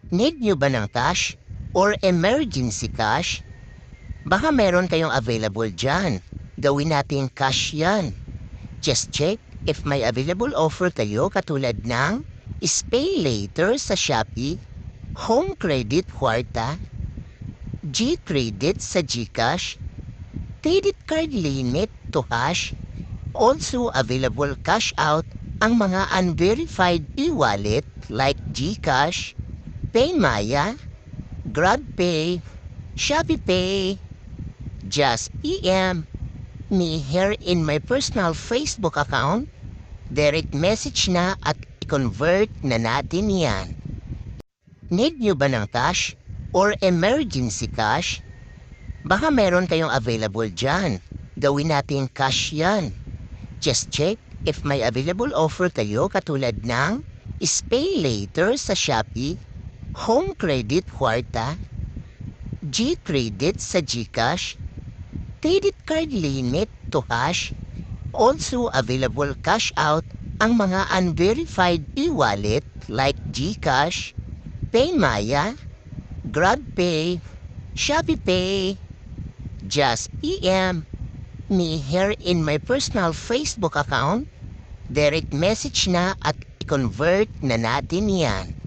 Need nyo ba ng cash or emergency cash? Baka meron kayong available dyan. Gawin natin cash yan. Just check if may available offer kayo katulad ng Pay Later sa Shopee, Home Credit Kwarta, G-Credit sa GCash, credit card limit to cash, also available cash out ang mga unverified e-wallet like GCash, PayMaya, GrabPay, ShopeePay. Just PM me here in my personal Facebook account. Direct message na at i-convert na natin yan. Need nyo ba ng cash or emergency cash? Baka meron kayong available dyan. Gawin natin cash yan. Just check if may available offer kayo katulad ng Pay Later sa Shopee, Home Credit Kwarta, G-Credit sa GCash, credit card limit to cash, also available cash out ang mga unverified e-wallet like GCash, PayMaya, GrabPay, ShopeePay. Just PM me here in my personal Facebook account. Direct message na at i-convert na natin yan.